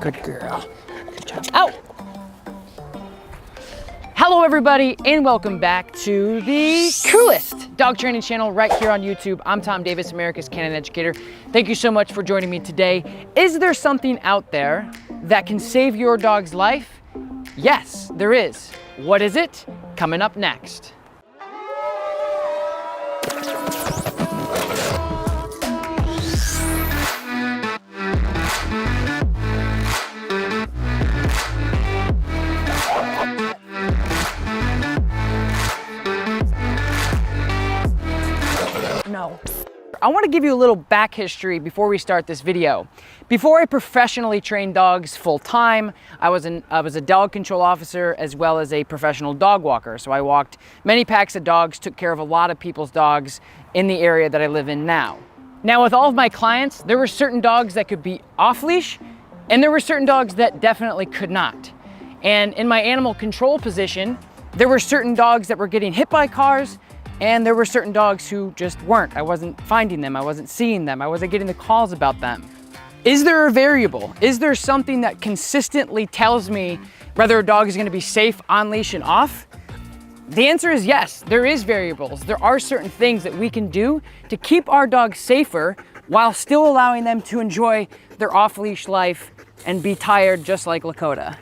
Good girl. Good job. Ow! Hello everybody, and welcome back to the coolest dog training channel right here on YouTube. I'm Tom Davis, America's Canine Educator. Thank you so much for joining me today. Is there something out there that can save your dog's life? Yes, there is. What is it? Coming up next. I want to give you a little back history before we start this video. Before I professionally trained dogs full-time, I was a dog control officer as well as a professional dog walker. So I walked many packs of dogs, took care of a lot of people's dogs in the area that I live in now. Now with all of my clients, there were certain dogs that could be off-leash and there were certain dogs that definitely could not. And in my animal control position, there were certain dogs that were getting hit by cars, and there were certain dogs who just weren't. I wasn't finding them, I wasn't seeing them, I wasn't getting the calls about them. Is there a variable? Is there something that consistently tells me whether a dog is gonna be safe on leash and off? The answer is yes, there is variables. There are certain things that we can do to keep our dogs safer while still allowing them to enjoy their off-leash life and be tired just like Lakota.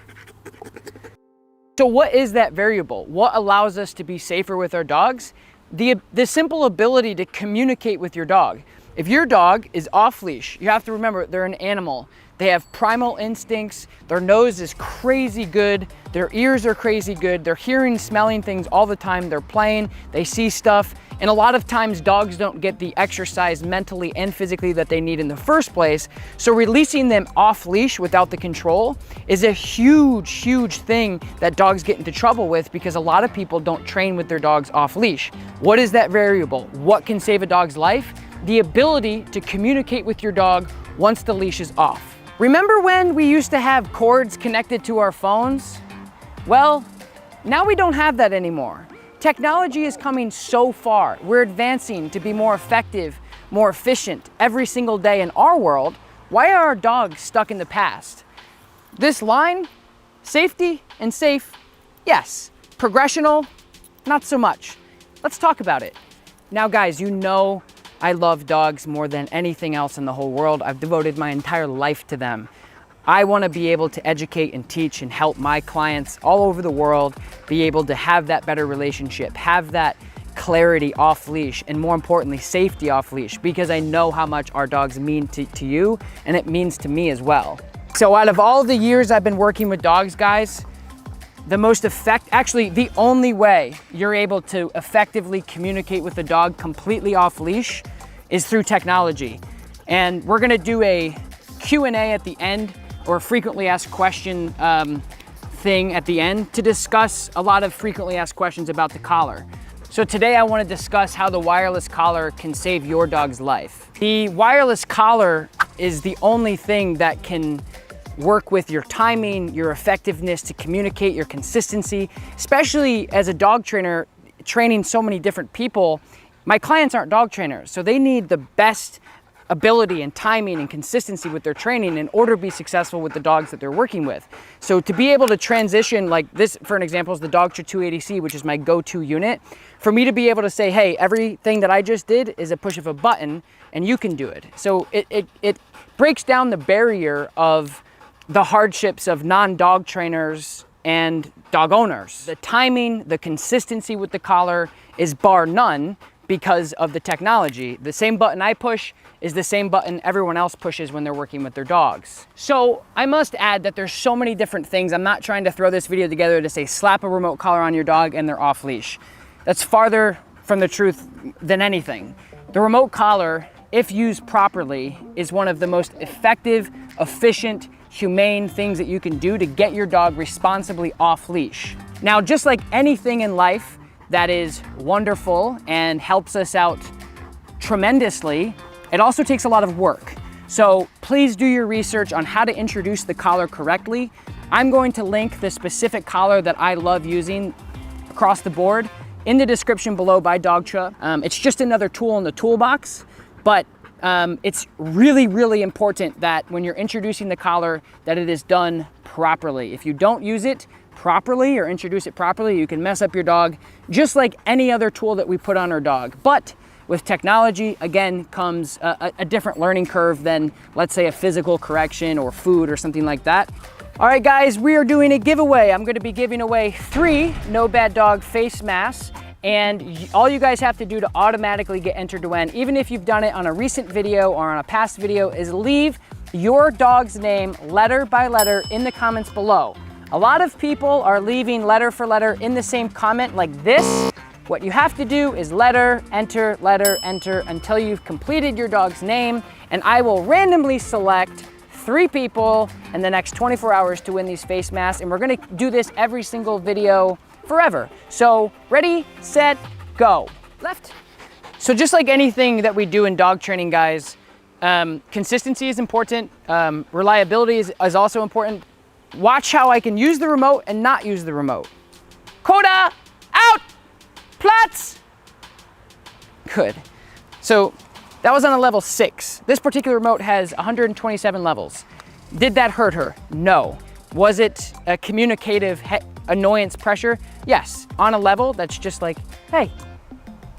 So what is that variable? What allows us to be safer with our dogs? The simple ability to communicate with your dog. If your dog is off leash, you have to remember they're an animal. They have primal instincts. Their nose is crazy good. Their ears are crazy good. They're hearing, smelling things all the time. They're playing, they see stuff. And a lot of times dogs don't get the exercise mentally and physically that they need in the first place. So releasing them off leash without the control is a huge, huge thing that dogs get into trouble with because a lot of people don't train with their dogs off leash. What is that variable? What can save a dog's life? The ability to communicate with your dog once the leash is off. Remember when we used to have cords connected to our phones? Well, now we don't have that anymore. Technology is coming so far. We're advancing to be more effective, more efficient every single day in our world. Why are our dogs stuck in the past? This line, safety and safe, yes. Progressional, not so much. Let's talk about it. Now guys, you know I love dogs more than anything else in the whole world. I've devoted my entire life to them. I want to be able to educate and teach and help my clients all over the world be able to have that better relationship, have that clarity off leash, and more importantly, safety off leash, because I know how much our dogs mean to you, and it means to me as well. So out of all the years I've been working with dogs, guys, actually the only way you're able to effectively communicate with the dog completely off leash is through technology. And we're gonna do a Q&A at the end, or a frequently asked question thing at the end to discuss a lot of frequently asked questions about the collar. So today I want to discuss how the wireless collar can save your dog's life. The wireless collar is the only thing that can work with your timing, your effectiveness to communicate, your consistency, especially as a dog trainer training so many different people. My clients aren't dog trainers, so they need the best ability and timing and consistency with their training in order to be successful with the dogs that they're working with. So to be able to transition, like this, for an example, is the Dogtra 280C, which is my go-to unit. For me to be able to say, hey, everything that I just did is a push of a button and you can do it. So it breaks down the barrier of the hardships of non-dog trainers and dog owners. The timing, the consistency with the collar is bar none because of the technology. The same button I push is the same button everyone else pushes when they're working with their dogs. So I must add that there's so many different things. I'm not trying to throw this video together to say slap a remote collar on your dog and they're off leash. That's farther from the truth than anything. The remote collar, if used properly, is one of the most effective, efficient, humane things that you can do to get your dog responsibly off leash. Now, just like anything in life that is wonderful and helps us out tremendously, it also takes a lot of work. So please do your research on how to introduce the collar correctly. I'm going to link the specific collar that I love using across the board in the description below by Dogtra. It's just another tool in the toolbox, but It's really, really important that when you're introducing the collar, that it is done properly. If you don't use it properly or introduce it properly, you can mess up your dog just like any other tool that we put on our dog. But with technology, again, comes a different learning curve than, let's say, a physical correction or food or something like that. All right, guys, we are doing a giveaway. I'm gonna be giving away 3 No Bad Dog face masks, and all you guys have to do to automatically get entered to win, even if you've done it on a recent video or on a past video, is leave your dog's name letter by letter in the comments below. A lot of people are leaving letter for letter in the same comment like this. What you have to do is letter, enter, until you've completed your dog's name, and I will randomly select 3 people in the next 24 hours to win these face masks, and we're gonna do this every single video forever. So ready, set, go. Left. So just like anything that we do in dog training, guys, consistency is important. Reliability is also important. Watch how I can use the remote and not use the remote. Coda, out, Platz. Good. So that was on a level 6. This particular remote has 127 levels. Did that hurt her? No. Was it a communicative annoyance pressure? Yes. On a level that's just like, hey,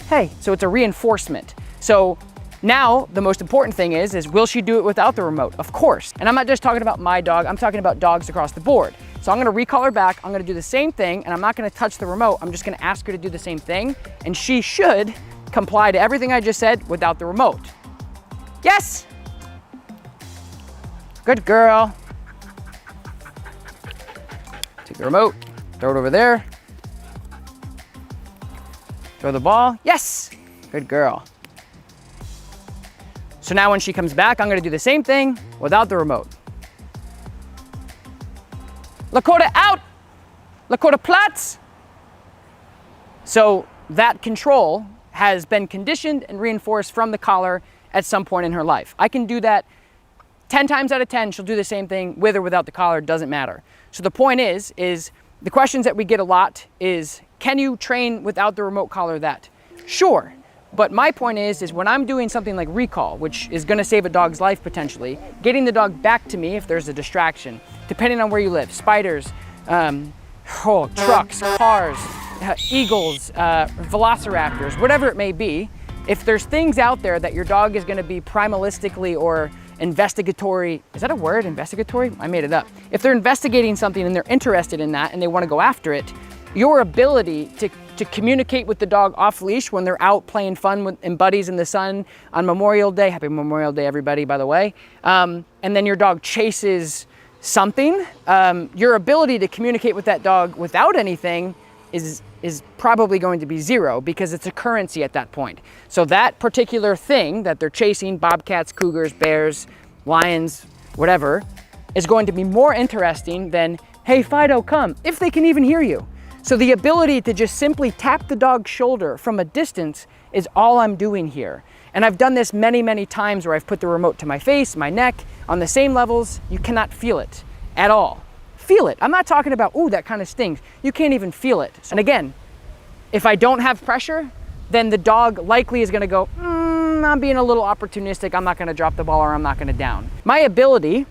hey. So it's a reinforcement. So now the most important thing is will she do it without the remote? Of course. And I'm not just talking about my dog, I'm talking about dogs across the board. So I'm gonna recall her back, I'm gonna do the same thing, and I'm not gonna touch the remote, I'm just gonna ask her to do the same thing, and she should comply to everything I just said without the remote. Yes! Good girl. Take the remote, throw it over there. Throw the ball, yes! Good girl. So now when she comes back, I'm gonna do the same thing without the remote. Lakota out! Lakota Platz! So that control has been conditioned and reinforced from the collar at some point in her life. I can do that 10 times out of 10, she'll do the same thing with or without the collar, doesn't matter. So the point is the questions that we get a lot is, can you train without the remote collar that? Sure. But my point is when I'm doing something like recall, which is gonna save a dog's life potentially, getting the dog back to me if there's a distraction, depending on where you live, spiders, trucks, cars, eagles, velociraptors, whatever it may be, if there's things out there that your dog is gonna be primalistically or investigatory, is that a word, investigatory? I made it up. If they're investigating something and they're interested in that and they wanna go after it, your ability to communicate with the dog off leash when they're out playing fun and buddies in the sun on Memorial Day, happy Memorial Day everybody, by the way, and then your dog chases something, your ability to communicate with that dog without anything is probably going to be 0 because it's a currency at that point. So that particular thing that they're chasing, bobcats, cougars, bears, lions, whatever, is going to be more interesting than, hey Fido, come, if they can even hear you. So the ability to just simply tap the dog's shoulder from a distance is all I'm doing here. And I've done this many, many times where I've put the remote to my face, my neck, on the same levels, you cannot feel it at all. Feel it. I'm not talking about, ooh, that kind of stings. You can't even feel it. And again, if I don't have pressure, then the dog likely is gonna go, I'm being a little opportunistic, I'm not gonna drop the ball or I'm not gonna down. My ability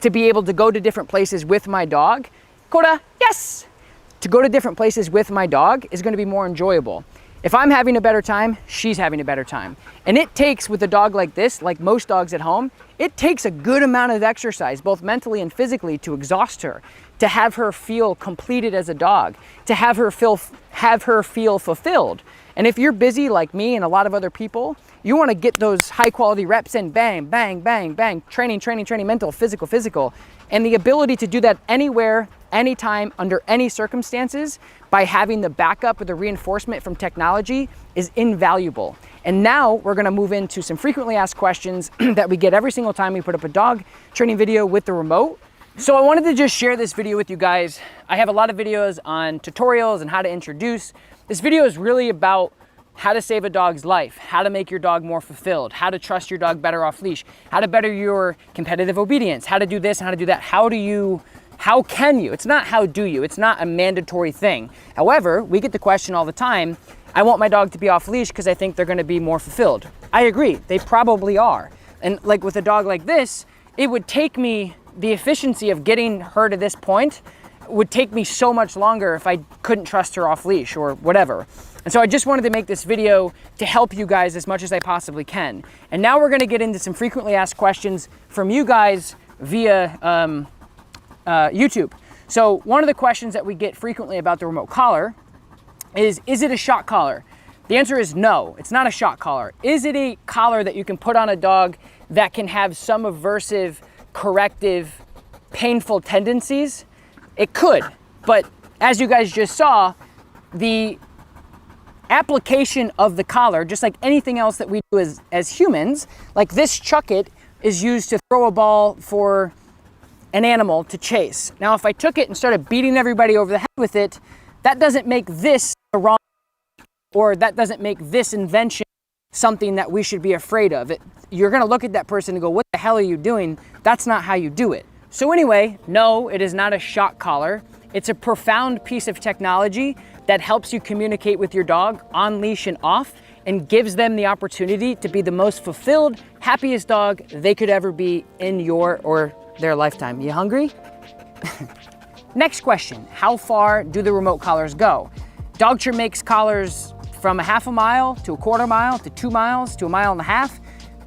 to be able to go to different places with my dog, Coda, yes! To go to different places with my dog is gonna be more enjoyable. If I'm having a better time, she's having a better time. And it takes, with a dog like this, like most dogs at home, it takes a good amount of exercise, both mentally and physically, to exhaust her, to have her feel completed as a dog, to have her feel fulfilled. And if you're busy like me and a lot of other people, you wanna get those high quality reps in, bang, bang, bang, bang, training, mental, physical. And the ability to do that anywhere, anytime, under any circumstances, by having the backup or the reinforcement from technology is invaluable. And now we're gonna move into some frequently asked questions that we get every single time we put up a dog training video with the remote. So I wanted to just share this video with you guys. I have a lot of videos on tutorials and how to introduce. This video is really about how to save a dog's life, how to make your dog more fulfilled, how to trust your dog better off leash, how to better your competitive obedience, how to do this and how to do that. How can you? It's not how do you, it's not a mandatory thing. However, we get the question all the time, I want my dog to be off leash because I think they're going to be more fulfilled. I agree, they probably are. And like with a dog like this, it would take me, the efficiency of getting her to this point would take me so much longer if I couldn't trust her off leash or whatever. And so I just wanted to make this video to help you guys as much as I possibly can. And now we're going to get into some frequently asked questions from you guys via YouTube. So one of the questions that we get frequently about the remote collar is it a shock collar? The answer is no, it's not a shock collar. Is it a collar that you can put on a dog that can have some aversive, corrective, painful tendencies? It could, but as you guys just saw, the application of the collar, just like anything else that we do as humans, like this chuck it is used to throw a ball for an animal to chase. Now, if I took it and started beating everybody over the head with it, that doesn't make this the wrong, or that doesn't make this invention something that we should be afraid of. You're gonna look at that person and go, what the hell are you doing? That's not how you do it. So anyway, no, it is not a shock collar. It's a profound piece of technology that helps you communicate with your dog on leash and off, and gives them the opportunity to be the most fulfilled, happiest dog they could ever be in your or their lifetime. You hungry? Next question, how far do the remote collars go? Dogtra makes collars from a half a mile to a quarter mile to 2 miles to 1.5 miles.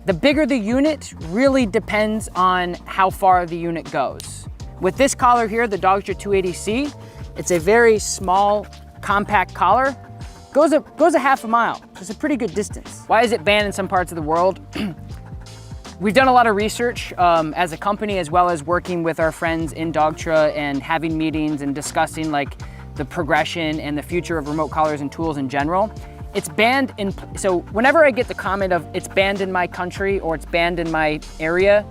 The bigger the unit really depends on how far the unit goes. With this collar here, the Dogtra 280C, it's a very small, compact collar. Goes a half a mile, so it's a pretty good distance. Why is it banned in some parts of the world? We've done a lot of research as a company, as well as working with our friends in Dogtra and having meetings and discussing like the progression and the future of remote collars and tools in general. It's banned in, so whenever I get the comment of it's banned in my country or it's banned in my area,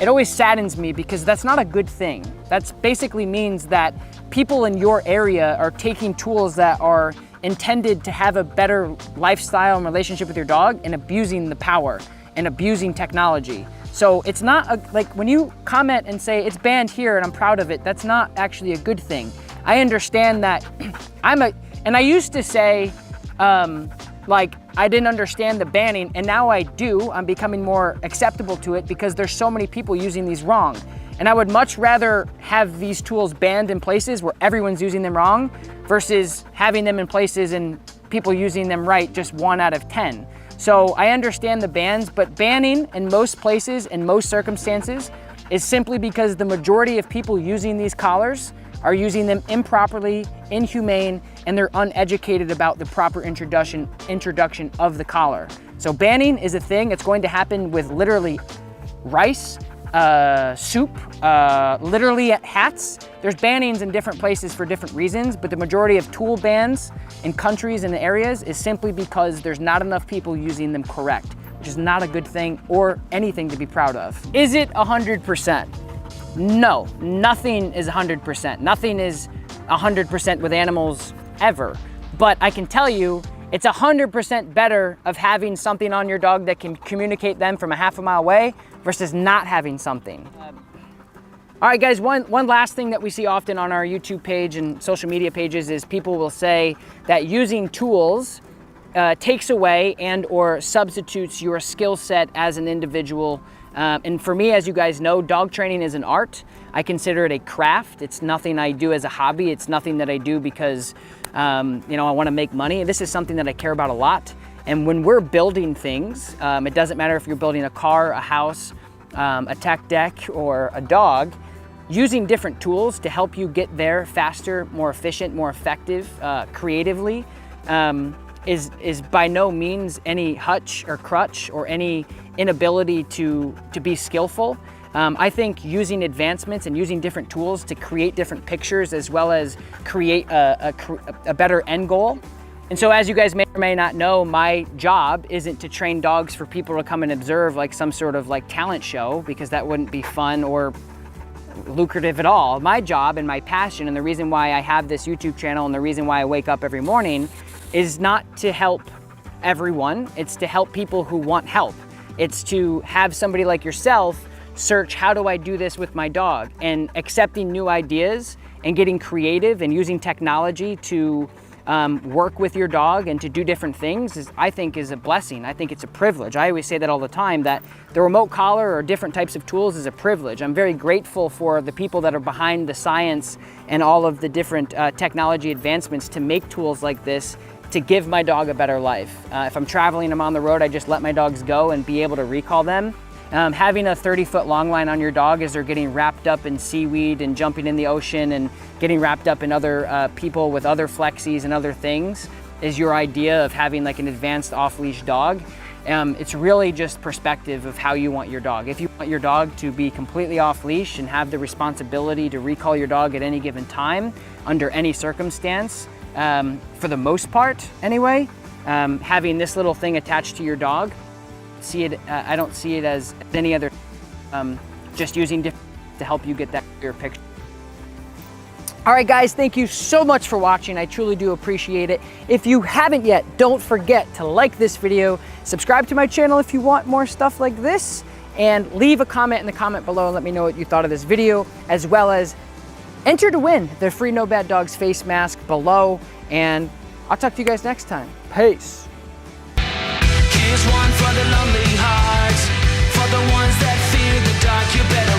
it always saddens me because that's not a good thing. That basically means that people in your area are taking tools that are intended to have a better lifestyle and relationship with your dog and abusing the power and abusing technology. So it's not like when you comment and say it's banned here and I'm proud of it, that's not actually a good thing. I understand that and I used to say, like I didn't understand the banning, and now I do. I'm becoming more acceptable to it because there's so many people using these wrong. And I would much rather have these tools banned in places where everyone's using them wrong versus having them in places and people using them right, just 1 out of 10. So I understand the bans, but banning in most places, in most circumstances, is simply because the majority of people using these collars are using them improperly, inhumane, and they're uneducated about the proper introduction of the collar. So banning is a thing. It's going to happen with literally rice, soup, literally hats. There's bannings in different places for different reasons, but the majority of tool bans in countries and areas is simply because there's not enough people using them correct, which is not a good thing or anything to be proud of. Is it 100%? No, nothing is 100%. Nothing is 100% with animals ever. But I can tell you, it's 100% better of having something on your dog that can communicate them from a half a mile away versus not having something. All right, guys, one last thing that we see often on our YouTube page and social media pages is people will say that using tools takes away and or substitutes your skill set as an individual. And for me, as you guys know, dog training is an art. I consider it a craft. It's nothing I do as a hobby. It's nothing that I do because, you know, I want to make money. This is something that I care about a lot. And when we're building things, it doesn't matter if you're building a car, a house, a tech deck, or a dog, using different tools to help you get there faster, more efficient, more effective, creatively, is by no means any hutch or crutch or any inability to be skillful. I think using advancements and using different tools to create different pictures as well as create a better end goal. And so as you guys may or may not know, my job isn't to train dogs for people to come and observe like some sort of like talent show, because that wouldn't be fun or lucrative at all. My job and my passion and the reason why I have this YouTube channel and the reason why I wake up every morning is not to help everyone. It's to help people who want help. It's to have somebody like yourself search, how do I do this with my dog? And accepting new ideas and getting creative and using technology to work with your dog and to do different things I think is a blessing. I think it's a privilege. I always say that all the time, that the remote collar or different types of tools is a privilege. I'm very grateful for the people that are behind the science and all of the different technology advancements to make tools like this to give my dog a better life. If I'm traveling, I'm on the road, I just let my dogs go and be able to recall them. Having a 30-foot long line on your dog as they're getting wrapped up in seaweed and jumping in the ocean and getting wrapped up in other people with other flexies and other things is your idea of having like an advanced off-leash dog. It's really just perspective of how you want your dog. If you want your dog to be completely off-leash and have the responsibility to recall your dog at any given time, under any circumstance, for the most part anyway, having this little thing attached to your dog, I don't see it as any other, just using different to help you get that clear picture. All right, guys, thank you so much for watching. I truly do appreciate it. If you haven't yet, don't forget to like this video, subscribe to my channel if you want more stuff like this, and leave a comment in the comment below and let me know what you thought of this video, as well as enter to win the free No Bad Dogs face mask below. And I'll talk to you guys next time. Peace. Here's one for the lonely hearts, for the ones that fear the dark. You better